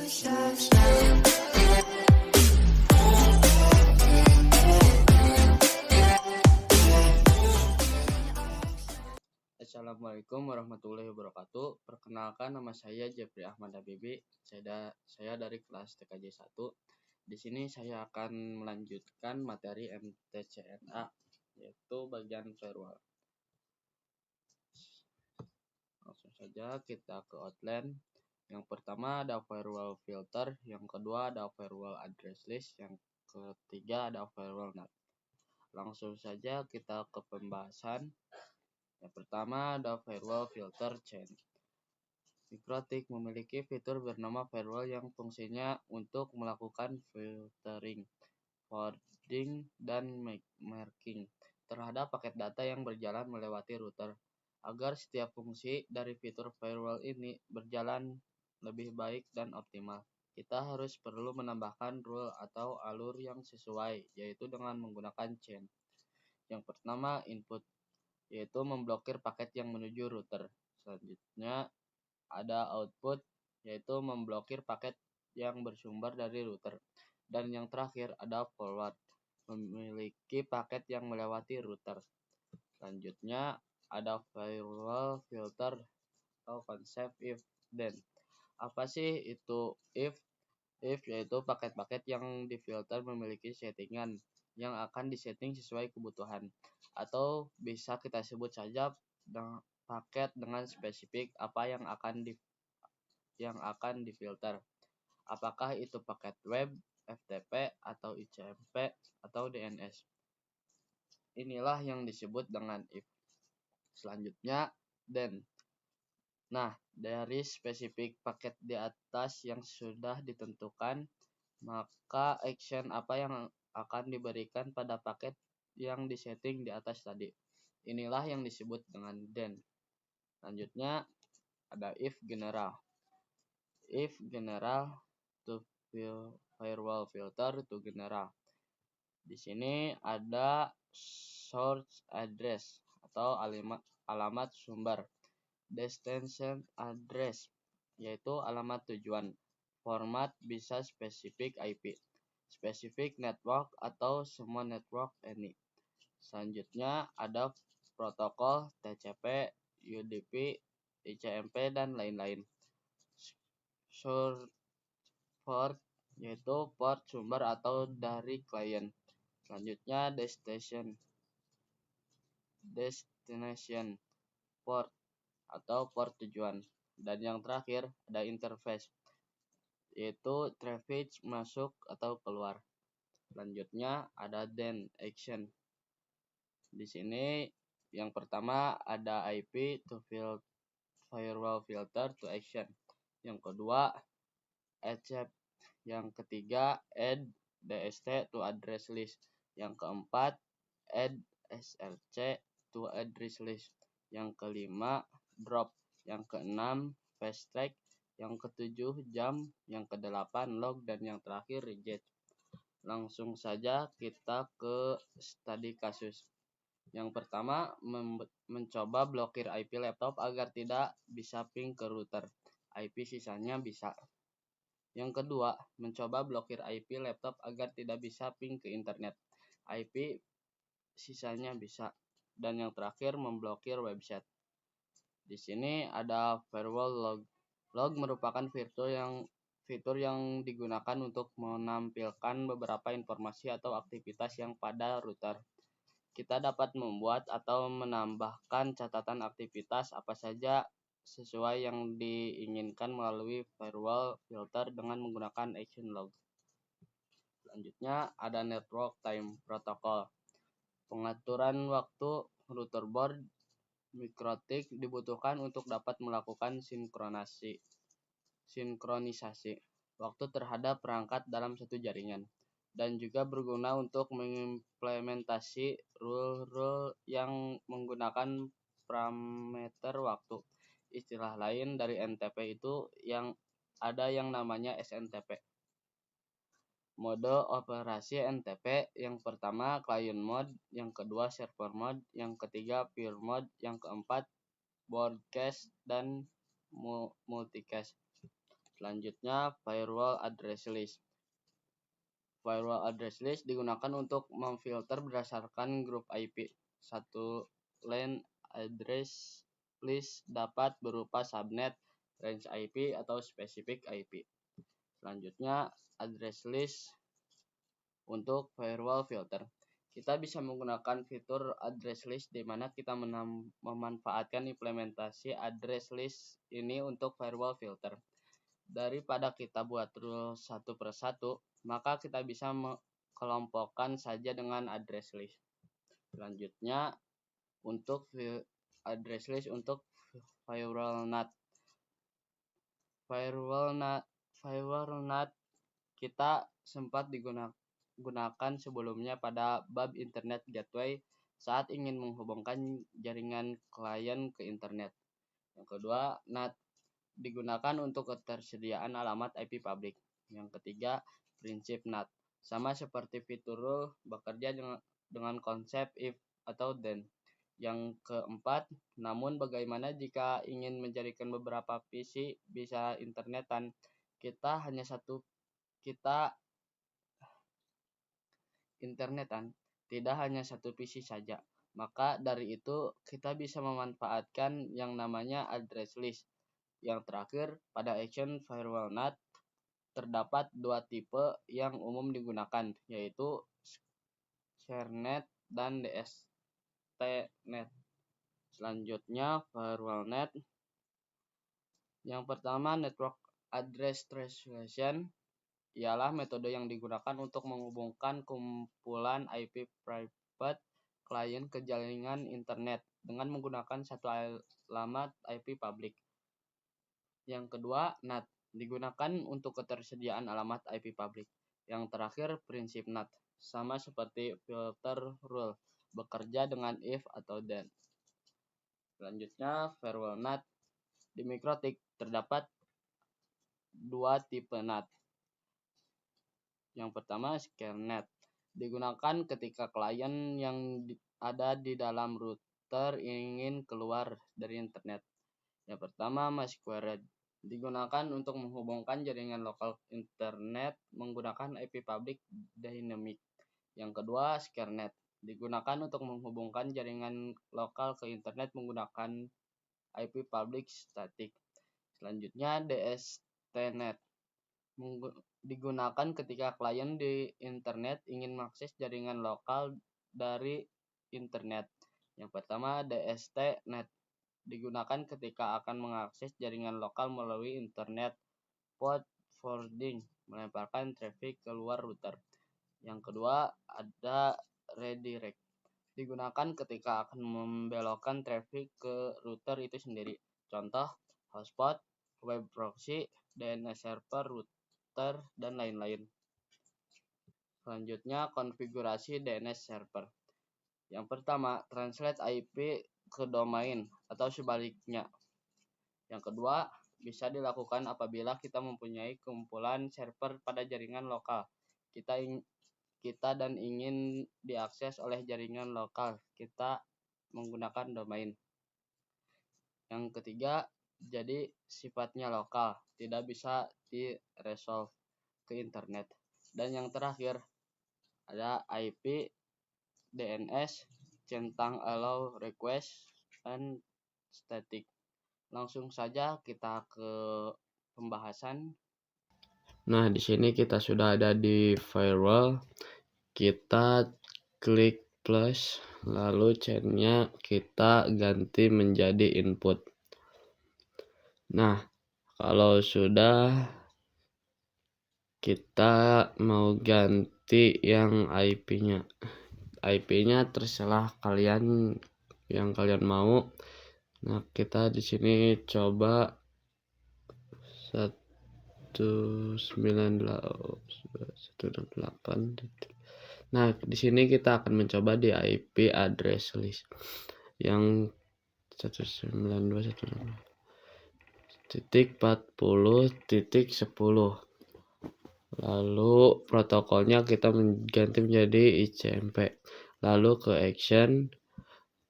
Assalamualaikum warahmatullahi wabarakatuh. Perkenalkan, nama saya Jeffrey Ahmad Habibi. Saya dari kelas TKJ 1. Di sini saya akan melanjutkan materi MTCNA, yaitu bagian firewall. Langsung saja kita ke outline. Yang pertama ada firewall filter, yang kedua ada firewall address list, yang ketiga ada firewall NAT. Langsung saja kita ke pembahasan. Yang pertama ada firewall filter chain. MikroTik memiliki fitur bernama firewall yang fungsinya untuk melakukan filtering, forwarding, dan marking terhadap paket data yang berjalan melewati router. Agar setiap fungsi dari fitur firewall ini berjalan lebih baik dan optimal, kita harus perlu menambahkan rule atau alur yang sesuai, yaitu dengan menggunakan chain. Yang pertama, input, yaitu memblokir paket yang menuju router. Selanjutnya ada output, yaitu memblokir paket yang bersumber dari router. Dan yang terakhir ada forward, memiliki paket yang melewati router. Selanjutnya ada firewall filter atau konsep if then. Apa sih itu if? If yaitu paket-paket yang difilter memiliki settingan yang akan disetting sesuai kebutuhan, atau bisa kita sebut saja paket dengan spesifik apa yang akan difilter. Apakah itu paket web, FTP, atau ICMP, atau DNS. Inilah yang disebut dengan if. Selanjutnya then. Nah, dari spesifik paket di atas yang sudah ditentukan, maka action apa yang akan diberikan pada paket yang disetting di atas tadi. Inilah yang disebut dengan then. Selanjutnya ada if general. If general to firewall filter to general. Di sini ada source address atau alamat sumber. Destination address, yaitu alamat tujuan. Format bisa spesifik IP, spesifik network, atau semua network any. Selanjutnya ada protokol TCP, UDP, ICMP, dan lain-lain. Source port, yaitu port sumber atau dari klien. Selanjutnya destination port atau port tujuan. Dan yang terakhir ada interface, yaitu traffic masuk atau keluar. Selanjutnya ada then action. Di sini yang pertama ada IP to firewall filter to action. Yang kedua accept. Yang ketiga add DST to address list. Yang keempat add SRC to address list. Yang kelima drop. Yang keenam fast track. Yang ketujuh jump. Yang kedelapan log. Dan yang terakhir reject. Langsung saja kita ke studi kasus. Yang pertama, mencoba blokir IP laptop agar tidak bisa ping ke router. IP sisanya bisa. Yang kedua, mencoba blokir IP laptop agar tidak bisa ping ke internet. IP sisanya bisa. Dan yang terakhir, memblokir website. Di sini ada firewall log. Log merupakan fitur yang digunakan untuk menampilkan beberapa informasi atau aktivitas yang pada router. Kita dapat membuat atau menambahkan catatan aktivitas apa saja sesuai yang diinginkan melalui firewall filter dengan menggunakan action log. Selanjutnya ada network time protocol. Pengaturan waktu router board MikroTik dibutuhkan untuk dapat melakukan sinkronisasi waktu terhadap perangkat dalam satu jaringan, dan juga berguna untuk mengimplementasi rule-rule yang menggunakan parameter waktu. Istilah lain dari NTP itu yang ada yang namanya SNTP. Mode operasi NTP, yang pertama client mode, yang kedua server mode, yang ketiga peer mode, yang keempat broadcast dan multicast. Selanjutnya, firewall address list. Firewall address list digunakan untuk memfilter berdasarkan grup IP. Satu LAN address list dapat berupa subnet, range IP, atau specific IP. Selanjutnya, address list untuk firewall filter. Kita bisa menggunakan fitur address list di mana kita memanfaatkan implementasi address list ini untuk firewall filter. Daripada kita buat rule satu per satu, maka kita bisa mengelompokkan saja dengan address list. Selanjutnya, untuk address list untuk firewall NAT. Firewall NAT kita sempat digunakan sebelumnya pada bab Internet Gateway saat ingin menghubungkan jaringan klien ke internet. Yang kedua, NAT digunakan untuk ketersediaan alamat IP publik. Yang ketiga, prinsip NAT. Sama seperti fitur rule, bekerja dengan konsep if atau then. Yang keempat, namun bagaimana jika ingin menjadikan beberapa PC bisa internetan? Tidak hanya satu PC saja. Maka dari itu kita bisa memanfaatkan yang namanya address list. Yang terakhir, pada action firewall NAT terdapat dua tipe yang umum digunakan, yaitu ShareNet dan DSTNet. Selanjutnya, firewall NAT. Yang pertama, Network Address Translation ialah metode yang digunakan untuk menghubungkan kumpulan IP private klien ke jaringan internet dengan menggunakan satu alamat IP publik. Yang kedua, NAT digunakan untuk ketersediaan alamat IP publik. Yang terakhir, prinsip NAT, sama seperti filter rule, bekerja dengan if atau then. Selanjutnya, firewall NAT. Di Mikrotik terdapat dua tipe NAT. Yang pertama, ShareNet. Digunakan ketika klien yang ada di dalam router ingin keluar dari internet. Yang pertama, Masquerade. Digunakan untuk menghubungkan jaringan lokal internet menggunakan IP public dynamic. Yang kedua, ShareNet. Digunakan untuk menghubungkan jaringan lokal ke internet menggunakan IP public static. Selanjutnya, DSTNet. Digunakan ketika klien di internet ingin mengakses jaringan lokal dari internet. Yang pertama, DSTNet. Digunakan ketika akan mengakses jaringan lokal melalui internet port forwarding, melemparkan traffic keluar router. Yang kedua, ada redirect. Digunakan ketika akan membelokkan traffic ke router itu sendiri. Contoh, hotspot, web proxy, DNS server, router, dan lain-lain. Selanjutnya, konfigurasi DNS server. Yang pertama, translate IP ke domain atau sebaliknya. Yang kedua, bisa dilakukan apabila kita mempunyai kumpulan server pada jaringan lokal. Kita dan ingin diakses oleh jaringan lokal, kita menggunakan domain. Yang ketiga, jadi sifatnya lokal, tidak bisa di-resolve ke internet. Dan yang terakhir, ada IP, DNS, centang allow request, and static. Langsung saja kita ke pembahasan. Nah, di sini kita sudah ada di firewall. Kita klik plus, lalu chainnya kita ganti menjadi input. Nah, kalau sudah, kita mau ganti yang IP-nya. IP-nya terserah kalian yang kalian mau. Nah, kita di sini coba 198. Nah, di sini kita akan mencoba di IP address list yang 192.168.40.10. Lalu protokolnya kita ganti menjadi ICMP. Lalu ke action,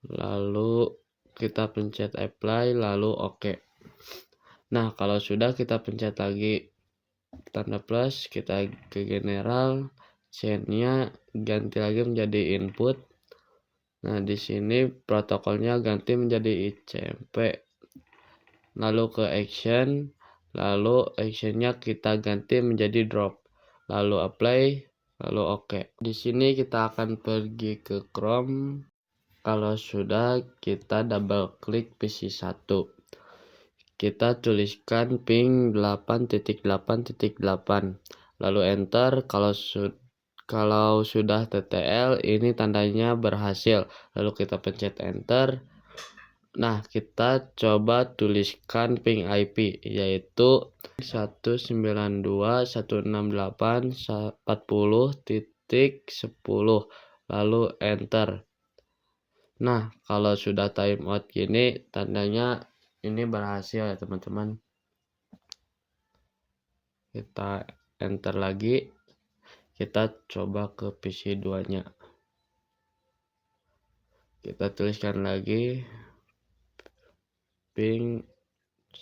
lalu kita pencet apply, lalu oke. Nah, kalau sudah kita pencet lagi tanda plus, kita ke general, chain-nya ganti lagi menjadi input. Nah, di sini protokolnya ganti menjadi ICMP. Lalu ke action, lalu actionnya kita ganti menjadi drop. Lalu apply, lalu oke. Di sini kita akan pergi ke Chrome. Kalau sudah, kita double klik PC1. Kita tuliskan ping 8.8.8, lalu enter. Kalau sudah TTL, ini tandanya berhasil, lalu kita pencet enter. Nah, kita coba tuliskan ping IP, yaitu 192.168.40.10, lalu enter. Nah, kalau sudah timeout gini, tandanya ini berhasil ya teman-teman. Kita enter lagi, kita coba ke PC2 nya, kita tuliskan lagi ping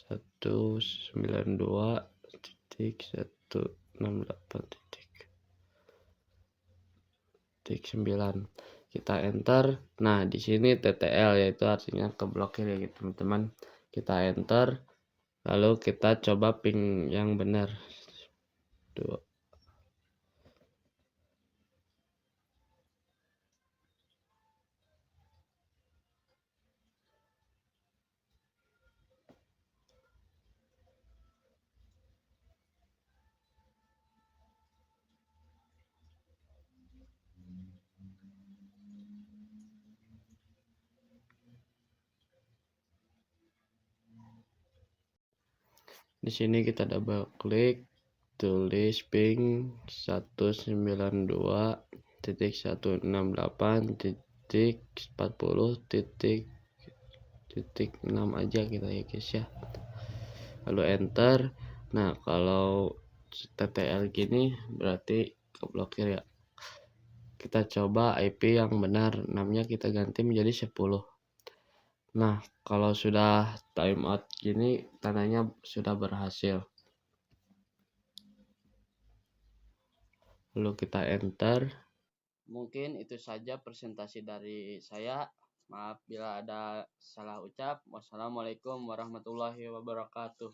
192.168.9, kita enter. Nah, di sini TTL, yaitu artinya keblokir ya teman-teman. Kita enter, lalu kita coba ping yang benar. Di sini kita double klik, tulis ping 192.168.40.6 aja kita ya guys ya. Lalu enter. Nah, kalau TTL gini berarti keblokir ya. Kita coba IP yang benar, namanya kita ganti menjadi 10. Nah, kalau sudah timeout gini, tandanya sudah berhasil. Lalu kita enter. Mungkin itu saja presentasi dari saya. Maaf bila ada salah ucap. Wassalamualaikum warahmatullahi wabarakatuh.